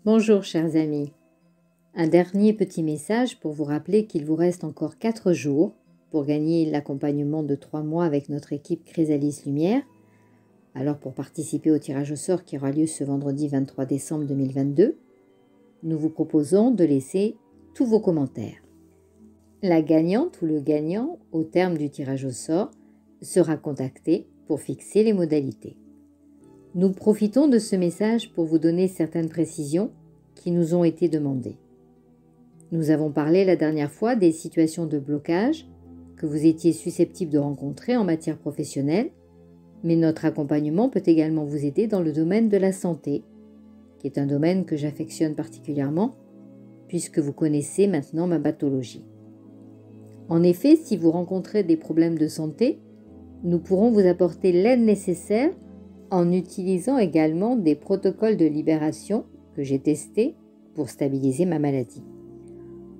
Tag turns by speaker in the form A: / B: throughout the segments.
A: Bonjour chers amis, un dernier petit message pour vous rappeler qu'il vous reste encore 4 jours pour gagner l'accompagnement de 3 mois avec notre équipe Chrysalis Lumière. Alors pour participer au tirage au sort qui aura lieu ce vendredi 23 décembre 2022, nous vous proposons de laisser tous vos commentaires. La gagnante ou le gagnant au terme du tirage au sort sera contacté pour fixer les modalités. Nous profitons de ce message pour vous donner certaines précisions qui nous ont été demandées. Nous avons parlé la dernière fois des situations de blocage que vous étiez susceptibles de rencontrer en matière professionnelle, mais notre accompagnement peut également vous aider dans le domaine de la santé, qui est un domaine que j'affectionne particulièrement, puisque vous connaissez maintenant ma pathologie. En effet, si vous rencontrez des problèmes de santé, nous pourrons vous apporter l'aide nécessaire en utilisant également des protocoles de libération que j'ai testés pour stabiliser ma maladie.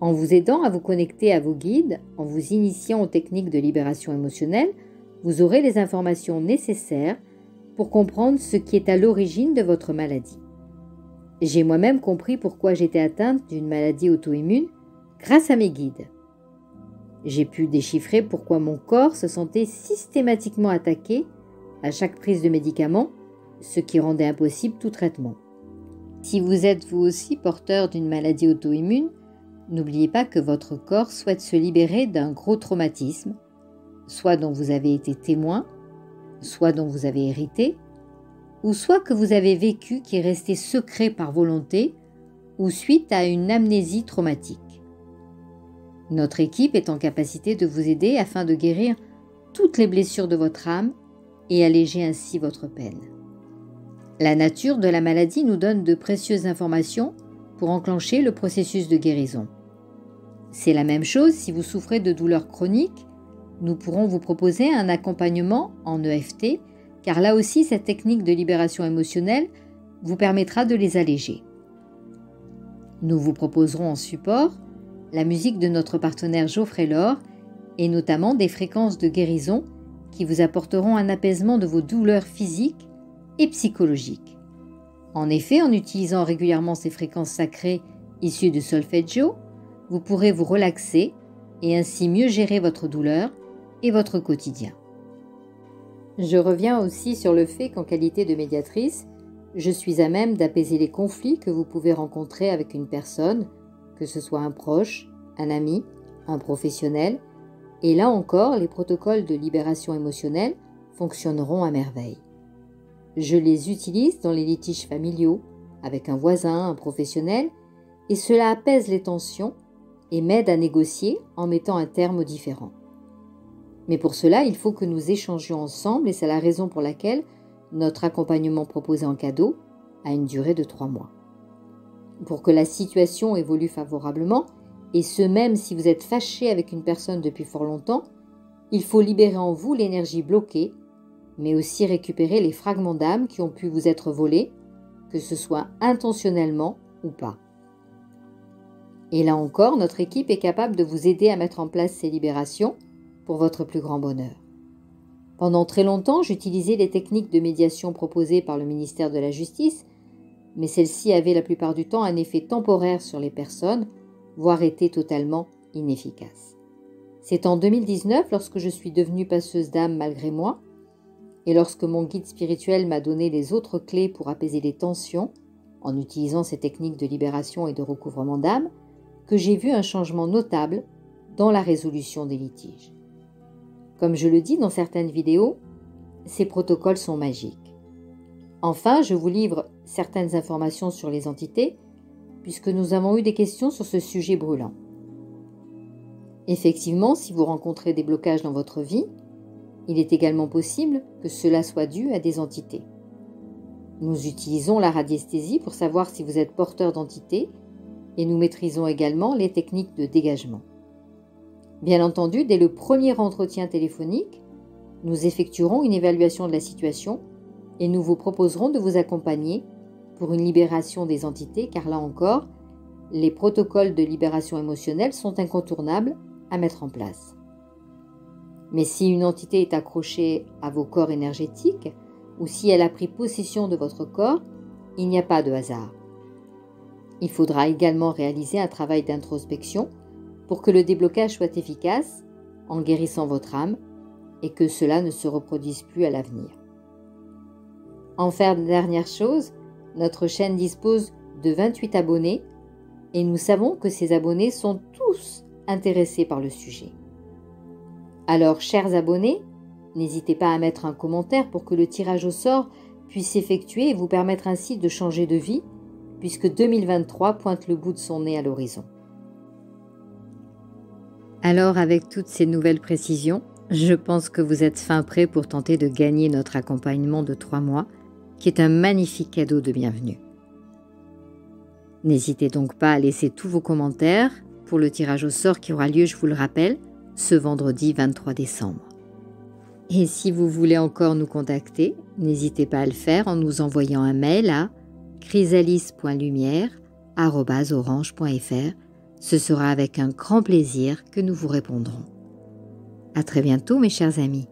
A: En vous aidant à vous connecter à vos guides, en vous initiant aux techniques de libération émotionnelle, vous aurez les informations nécessaires pour comprendre ce qui est à l'origine de votre maladie. J'ai moi-même compris pourquoi j'étais atteinte d'une maladie auto-immune grâce à mes guides. J'ai pu déchiffrer pourquoi mon corps se sentait systématiquement attaqué à chaque prise de médicaments, ce qui rendait impossible tout traitement. Si vous êtes vous aussi porteur d'une maladie auto-immune, n'oubliez pas que votre corps souhaite se libérer d'un gros traumatisme, soit dont vous avez été témoin, soit dont vous avez hérité, ou soit que vous avez vécu qui est resté secret par volonté ou suite à une amnésie traumatique. Notre équipe est en capacité de vous aider afin de guérir toutes les blessures de votre âme et alléger ainsi votre peine. La nature de la maladie nous donne de précieuses informations pour enclencher le processus de guérison. C'est la même chose si vous souffrez de douleurs chroniques, nous pourrons vous proposer un accompagnement en EFT, car là aussi cette technique de libération émotionnelle vous permettra de les alléger. Nous vous proposerons en support la musique de notre partenaire Geoffrey Laure et notamment des fréquences de guérison qui vous apporteront un apaisement de vos douleurs physiques et psychologiques. En effet, en utilisant régulièrement ces fréquences sacrées issues du solfeggio, vous pourrez vous relaxer et ainsi mieux gérer votre douleur et votre quotidien. Je reviens aussi sur le fait qu'en qualité de médiatrice, je suis à même d'apaiser les conflits que vous pouvez rencontrer avec une personne, que ce soit un proche, un ami, un professionnel, et là encore, les protocoles de libération émotionnelle fonctionneront à merveille. Je les utilise dans les litiges familiaux, avec un voisin, un professionnel, et cela apaise les tensions et m'aide à négocier en mettant un terme aux différends. Mais pour cela, il faut que nous échangions ensemble et c'est la raison pour laquelle notre accompagnement proposé en cadeau a une durée de 3 mois. Pour que la situation évolue favorablement, et ce même si vous êtes fâché avec une personne depuis fort longtemps, il faut libérer en vous l'énergie bloquée, mais aussi récupérer les fragments d'âme qui ont pu vous être volés, que ce soit intentionnellement ou pas. Et là encore, notre équipe est capable de vous aider à mettre en place ces libérations pour votre plus grand bonheur. Pendant très longtemps, j'utilisais les techniques de médiation proposées par le ministère de la Justice, mais celles-ci avaient la plupart du temps un effet temporaire sur les personnes, voire étaient totalement inefficaces. C'est en 2019, lorsque je suis devenue passeuse d'âme malgré moi, et lorsque mon guide spirituel m'a donné les autres clés pour apaiser les tensions, en utilisant ces techniques de libération et de recouvrement d'âme, que j'ai vu un changement notable dans la résolution des litiges. Comme je le dis dans certaines vidéos, ces protocoles sont magiques. Enfin, je vous livre certaines informations sur les entités, puisque nous avons eu des questions sur ce sujet brûlant. Effectivement, si vous rencontrez des blocages dans votre vie, il est également possible que cela soit dû à des entités. Nous utilisons la radiesthésie pour savoir si vous êtes porteur d'entités et nous maîtrisons également les techniques de dégagement. Bien entendu, dès le premier entretien téléphonique, nous effectuerons une évaluation de la situation et nous vous proposerons de vous accompagner pour une libération des entités, car là encore, les protocoles de libération émotionnelle sont incontournables à mettre en place. Mais si une entité est accrochée à vos corps énergétiques ou si elle a pris possession de votre corps, il n'y a pas de hasard. Il faudra également réaliser un travail d'introspection pour que le déblocage soit efficace en guérissant votre âme et que cela ne se reproduise plus à l'avenir. Enfin, dernière chose, notre chaîne dispose de 28 abonnés et nous savons que ces abonnés sont tous intéressés par le sujet. Alors, chers abonnés, n'hésitez pas à mettre un commentaire pour que le tirage au sort puisse s'effectuer et vous permettre ainsi de changer de vie, puisque 2023 pointe le bout de son nez à l'horizon. Alors, avec toutes ces nouvelles précisions, je pense que vous êtes fin prêt pour tenter de gagner notre accompagnement de 3 mois, qui est un magnifique cadeau de bienvenue. N'hésitez donc pas à laisser tous vos commentaires pour le tirage au sort qui aura lieu, je vous le rappelle, ce vendredi 23 décembre. Et si vous voulez encore nous contacter, n'hésitez pas à le faire en nous envoyant un mail à chrysalis.lumière@orange.fr. Ce sera avec un grand plaisir que nous vous répondrons. À très bientôt mes chers amis.